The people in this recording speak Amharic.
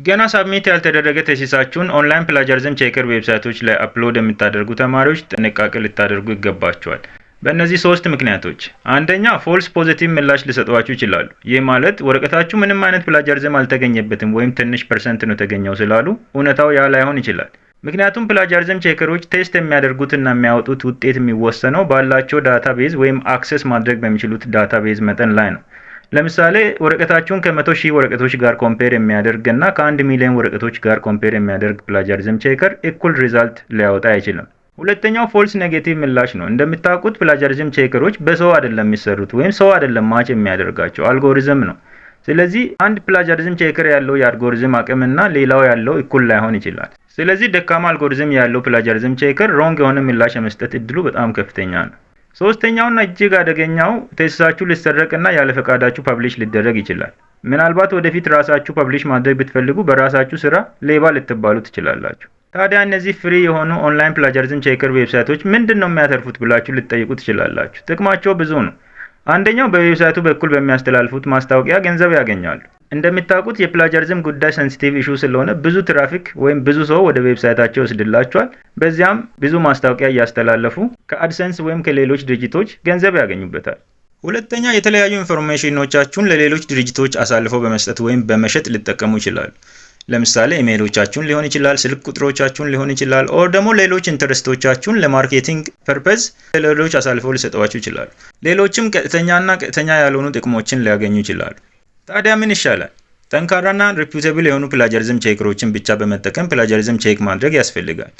ገና ሳብሚት ያልተደረገ ቴሲሳችሁን ኦንላይን ፕላጃሪዝም ቼከር ዌብሳይቶች ላይ አፕሎድ የምታደርጉ ተማሪዎች ጥንቃቄ ልታደርጉ ይገባቸዋል። በእነዚህ 3 ምክንያቶች፣ አንደኛ ፎልስ ፖዚቲቭ ምላሽ ሊሰጧችሁ ይችላሉ። ይህ ማለት ወረቀታችሁ ምንም አይነት ፕላጃሪዝም አልተገኘበትም ወይም ትንሽ ፐርሰንት ነው የተገኘው ስላሉ እውነታው ያ ላይሆን ይችላል። ምክንያቱም ፕላጃሪዝም ቼከሮች ቴስት የሚያደርጉትና የሚያወጡት ውጤት የሚወሰነው ባላቸው ዳታቤዝ ወይም አክሰስ ማድረግ በሚችሉት ዳታቤዝ መጠን ላይ ነው። ለምሳሌ ወረቀታችሁን ከ100,000 ወረቀቶች ጋር ኮምፔር የሚያደርግ እና ከ1 ሚሊዮን ወረቀቶች ጋር ኮምፔር የሚያደርግ ፕላጃሪዝም ቼከር እኩል ሪዛልት ሊያወጣ አይችልም። ሁለተኛው ፎልስ ኔጌቲቭ ምላሽ ነው። እንደምታውቁት ፕላጃሪዝም ቼከሮች በሰው አይደለም የሚሰሩት ወይም ሰው አይደለም ማች የሚያደርጋቸው አልጎሪዝም ነው። ስለዚህ አንድ ፕላጃሪዝም ቼከር ያለው የአልጎሪዝም አቅምና ሌላው ያለው እኩል ላይሆን ይችላል። ስለዚህ ደካማ አልጎሪዝም ያለው ፕላጃሪዝም ቼከር ሮንግ የሆነ ምላሽ የመስጠት እድሉ በጣም ከፍተኛ ነው። ሶስተኛውና እጅግ አደገኛው ቴሲሳችሁ ሊሰረቅና ያለ ፈቃዳችሁ ፐብሊሽ ሊደረግ ይችላል። ምናልባት ወደፊት ራሳችሁ ፐብሊሽ ማድረግ ብትፈልጉ በራሳችሁ ስራ ሌባ ልትባሉ ትችላላችሁ። ታዲያ እነዚህ ፍሪ የሆኑ ኦንላይን ፕላጃሪዝም ቼከር ዌብሳይቶች ምንድነው የሚያተርፉት ብላችሁ ልትጠይቁ ትችላላችሁ። ጥቅማቸው ብዙ ነው። አንደኛው በዌብሳይቱ በኩል በሚያስተላልፉት ማስታወቂያ ገንዘብ ያገኛሉ። እንደምታውቁት የፕላጃሪዝም ጉዳይ ሴንሲቲቭ ኢሹ ስለሆነ ብዙ ትራፊክ ወይም ብዙ ሰው ወደ ዌብሳይታቸው ይወስድላቸዋል። በዚያም ብዙ ማስታወቂያ እያስተላለፉ ከአድሰንስ ወይም ከሌሎች ድርጅቶች ገንዘብ ያገኙበታል። ሁለተኛ የተለያዩ ኢንፎርሜሽኖቻችሁን ለሌሎች ድርጅቶች አሳልፈው በመስጠት ወይም በመሸጥ ሊጠቀሙ ይችላሉ። ለምሳሌ ኢሜይሎቻችሁን ሊሆን ይችላል፣ ስልክ ቁጥሮቻችሁን ሊሆን ይችላል፣ ኦር ደግሞ ሌሎች ኢንተረስቶቻችሁን ለማርኬቲንግ ፐርፐዝ ለሌሎች አሳልፈው ሊሰጧችሁ ይችላሉ። ሌሎችም ቀጥተኛና ቀጥተኛ ያልሆኑ ጥቅሞችን ሊያገኙ ይችላሉ። ታዲያ ምን ይሻላል? ጠንካራና ሪፒውቴብል የሆኑ ፕላጃሪዝም ቼከሮችን ብቻ በመጠቀም ፕላጃሪዝም ቼክ ማድረግ ያስፈልጋል።